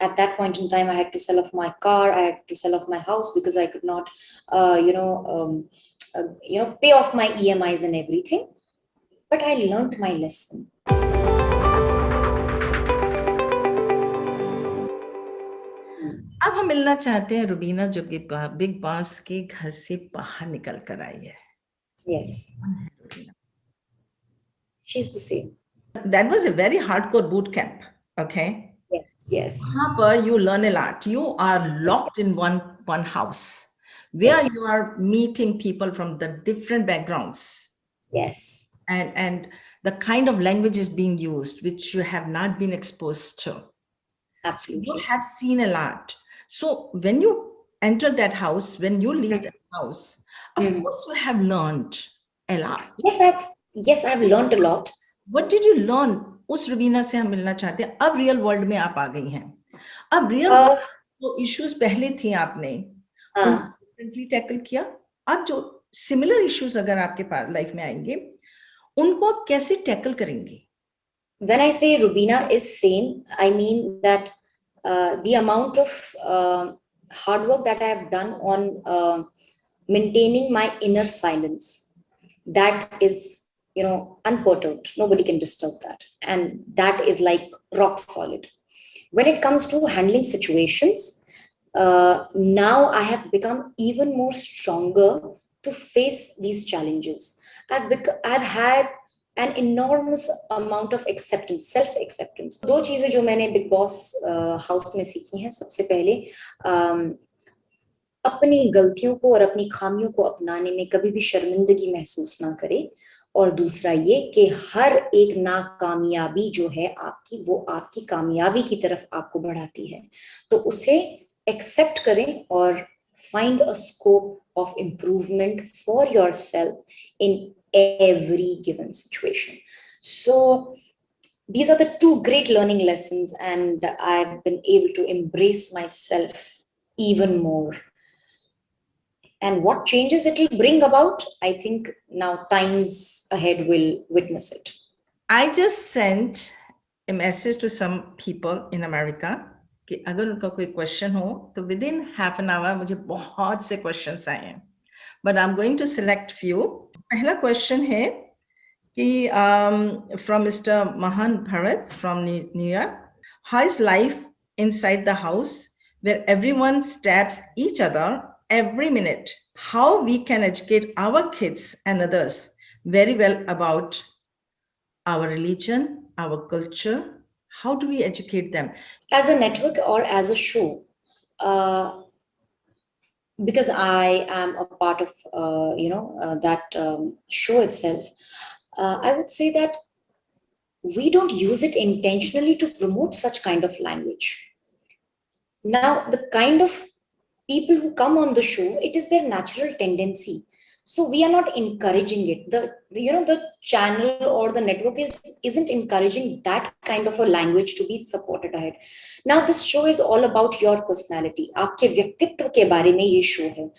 At that point in time, I had to sell off my car. I had to sell off my house because I could not, pay off my EMIs and everything. But I learned my lesson. अब हम मिलना चाहते हैं रुबीना जो कि big boss के घर से बाहर निकल कर आई है. Yes, she's the same. That was a very hardcore boot camp. Okay. Yes. वहाँ पर you learn a lot. You are locked in one house where Yes. you are meeting people from the different backgrounds. Yes. And the kind of language is being used, which you have not been exposed to. Absolutely. You have seen a lot. So when you enter that house, when you leave that house, of course you have learned a lot. Yes, I've learned a lot. What did you learn? उस रुबीना से हम मिलना चाहते हैं. अब real world में आप आ गई हैं. अब रियल वर्ल्ड जो इश्यूज पहले थी आपने डिफरेंटली टैकल किया. अब जो सिमिलर इश्यूज अगर आपके पास लाइफ में आएंगे, उनको आप कैसे टैकल करेंगे? When I say Rubina is sane, I mean that the amount of hard work that I have done on maintaining my inner silence, that is, unperturbed. Nobody can disturb that. And that is like rock solid. When it comes to handling situations, now I have become even more stronger to face these challenges. I've had an enormous amount of acceptance, self-acceptance. दो चीजें जो मैंने big boss house में सीखी हैं. सबसे पहले अपनी गलतियों को और अपनी खामियों को अपनाने में कभी भी शर्मिंदगी महसूस ना करें. और दूसरा ये कि हर एक नाकामयाबी जो है आपकी, वो आपकी कामयाबी की तरफ आपको बढ़ाती है. तो उसे एक्सेप्ट करें और find a scope of improvement for yourself in every given situation. So these are the two great learning lessons, and I've been able to embrace myself even more. And what changes it will bring about, I think now times ahead will witness it. I just sent a message to some people in America कि अगर उनका कोई question हो तो with in half an hour मुझे बहुत से questions आए हैं. But I'm going to select few. पहला क्वेश्चन है कि from Mr. Mahan Bharat from New York. How is life inside the house where everyone stabs each other every minute? How we can educate our kids and others very well about our religion, our culture? How do we educate them? As a network or as a show, because I am a part of that show itself, I would say that we don't use it intentionally to promote such kind of language. Now, the kind of people who come on the show, it is their natural tendency. So we are not encouraging it. The channel or the network isn't encouraging that kind of a language to be supported ahead. Now this show is all about your personality. आपके व्यक्तित्व के बारे में ये show है.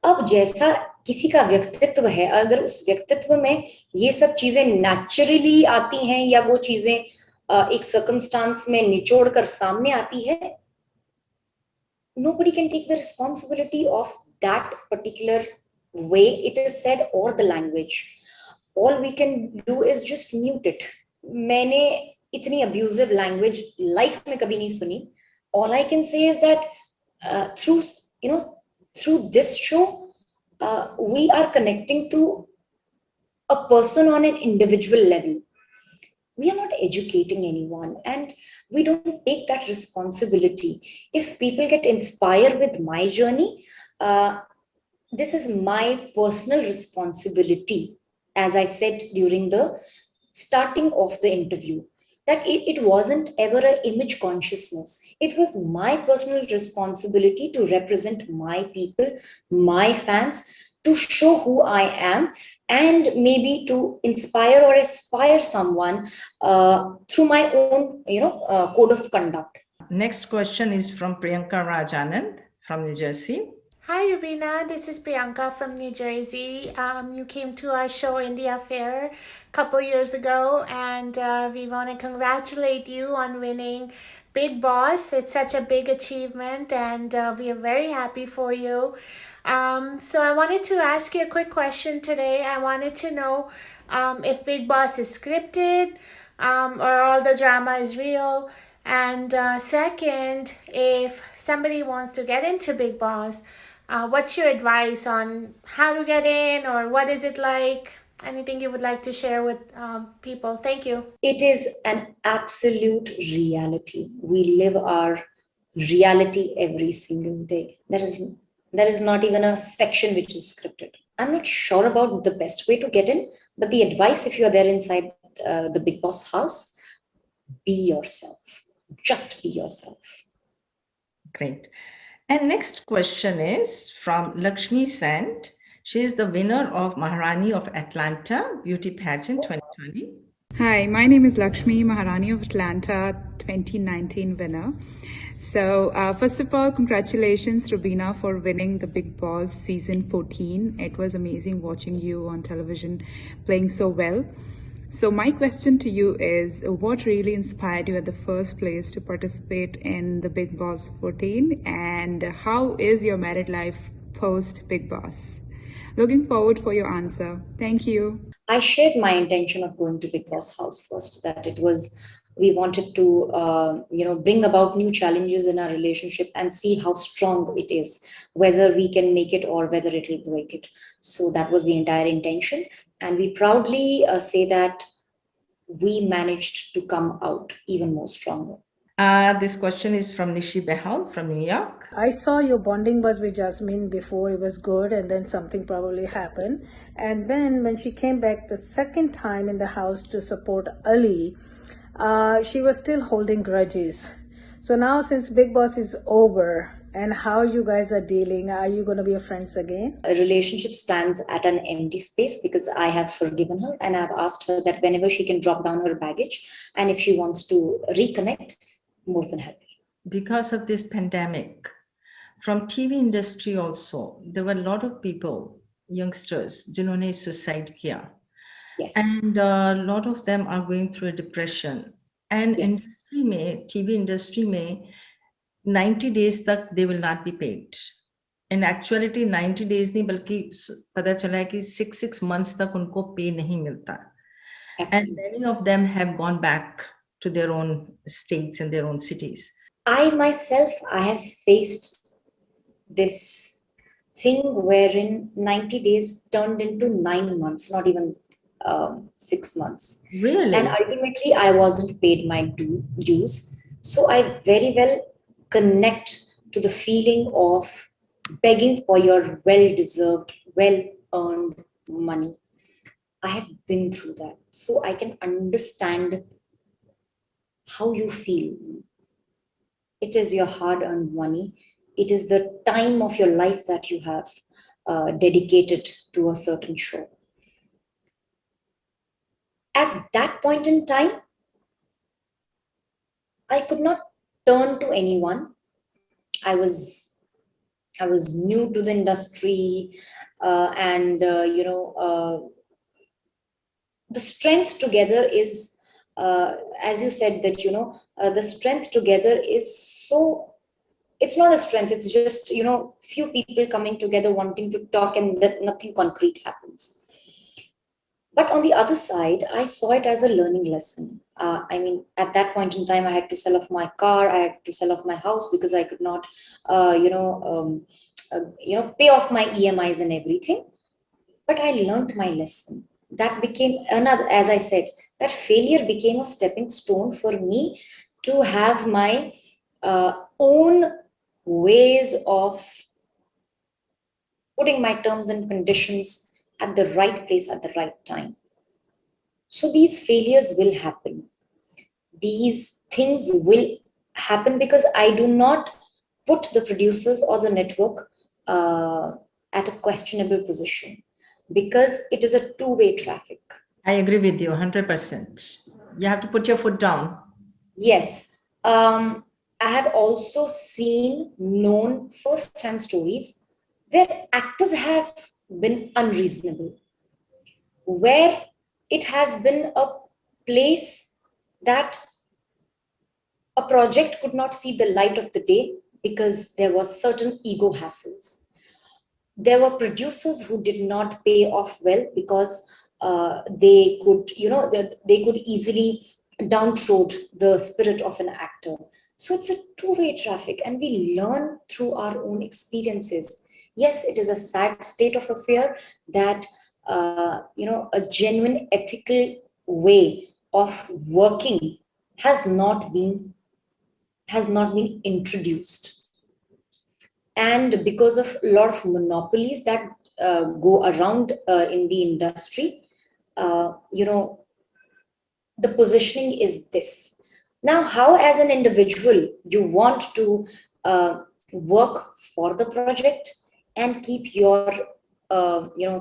अब जैसा किसी का व्यक्तित्व है, अगर उस व्यक्तित्व में ये सब चीजें नेचुरली आती हैं या वो चीजें एक सर्कमस्टांस में निचोड़ कर सामने आती है, nobody can take the responsibility of that particular way it is said or the language. All we can do is just mute it. मैंने इतनी abusive language life में कभी नहीं सुनी. All I can say is that through this show, we are connecting to a person on an individual level. We are not educating anyone, and we don't take that responsibility. If people get inspired with my journey, this is my personal responsibility, as I said during the starting of the interview, that it wasn't ever an image consciousness. It was my personal responsibility to represent my people, my fans, to show who I am, and maybe to inspire or aspire someone through my own, code of conduct. Next question is from Priyanka Rajanand from New Jersey. Hi, Rubina. This is Priyanka from New Jersey. You came to our show, India Fair, a couple years ago, and we want to congratulate you on winning Big Boss. It's such a big achievement, and we are very happy for you. So, I wanted to ask you a quick question today. I wanted to know if Big Boss is scripted or all the drama is real. And second, if somebody wants to get into Big Boss, what's your advice on how to get in or what is it like? Anything you would like to share with people? Thank you. It is an absolute reality. We live our reality every single day. There is not even a section which is scripted. I'm not sure about the best way to get in, but the advice, if you're there inside the Big Boss house, be yourself. Just be yourself. Great. And next question is from Lakshmi Sant. She is the winner of Maharani of Atlanta Beauty Pageant 2020. Hi, my name is Lakshmi, Maharani of Atlanta 2019 winner. So, first of all, congratulations, Rubina, for winning the Big Boss season 14. It was amazing watching you on television playing so well. So, my question to you is what really inspired you at the first place to participate in the Big Boss 14? And how is your married life post Big Boss? Looking forward for your answer. Thank you. I shared my intention of going to Big Boss house first, that it was, we wanted to, bring about new challenges in our relationship and see how strong it is, whether we can make it or whether it will break it. So that was the entire intention. And we proudly say that we managed to come out even more stronger. This question is from Nishi Behal from New York. I saw your bonding was with Jasmine before, it was good, and then something probably happened. And then when she came back the second time in the house to support Ali, she was still holding grudges. So now since Big Boss is over, and how you guys are dealing, are you going to be friends again? A relationship stands at an empty space because I have forgiven her and I've asked her that whenever she can drop down her baggage and if she wants to reconnect, more than happy. Because of this pandemic, from TV industry also, there were a lot of people, youngsters, जिन्होंने suicide किया. Yes. And a lot of them are going through a depression. And Yes. industry में, TV industry में, 90 days तक they will not be paid. In actuality, 90 days नहीं बल्कि पता चला है कि 6 months तक उनको pay नहीं मिलता. And many of them have gone back to their own states and their own cities. I myself, I have faced this thing wherein 90 days turned into 9 months, not even 6 months. Really? And ultimately, I wasn't paid my dues. So I very well connect to the feeling of begging for your well-deserved, well-earned money. I have been through that. So I can understand how you feel. It is your hard-earned money. It is the time of your life that you have dedicated to a certain show. At that point in time, I could not turn to anyone. I was new to the industry, the strength together is, as you said, that the strength together is so. It's not a strength. It's just few people coming together wanting to talk, and that nothing concrete happens. But on the other side, I saw it as a learning lesson. At that point in time, I had to sell off my car. I had to sell off my house because I could not, pay off my EMIs and everything. But I learned my lesson. That became another, as I said, that failure became a stepping stone for me to have my own ways of putting my terms and conditions at the right place at the right time. So these failures will happen. These things will happen because I do not put the producers or the network at a questionable position, because it is a two-way traffic. I agree with you 100%. You have to put your foot down. Yes. I have also known first-hand stories where actors have been unreasonable, where it has been a place that a project could not see the light of the day because there was certain ego hassles. There were producers who did not pay off well because they could, they could easily downtrod the spirit of an actor. So it's a two-way traffic, and we learn through our own experiences. Yes, it is a sad state of affair that a genuine ethical way of working has not been introduced, and because of a lot of monopolies that go around in the industry, the positioning is this. Now, how as an individual you want to work for the project and keep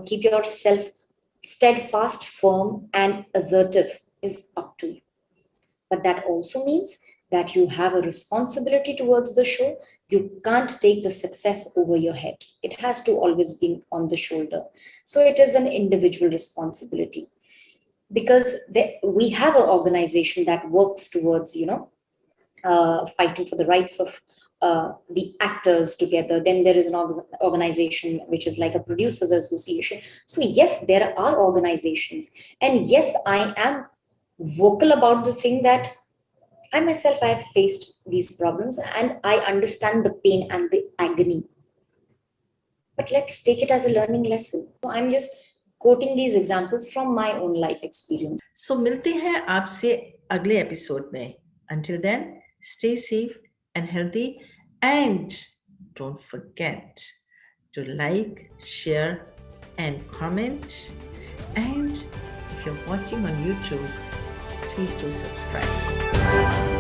keep yourself steadfast, firm, and assertive is up to you. But that also means that you have a responsibility towards the show. You can't take the success over your head. It has to always be on the shoulder. So it is an individual responsibility, because we have an organization that works towards, fighting for the rights of the actors together. Then there is an organization which is like a producers association. So yes, there are organizations, and yes, I am vocal about the thing that I myself, I have faced these problems and I understand the pain and the agony. But let's take it as a learning lesson. So I'm just quoting these examples from my own life experience. So मिलते हैं आपसे अगले episode में. Until then, stay safe and healthy, and don't forget to like, share, and comment. And if you're watching on YouTube, please do subscribe.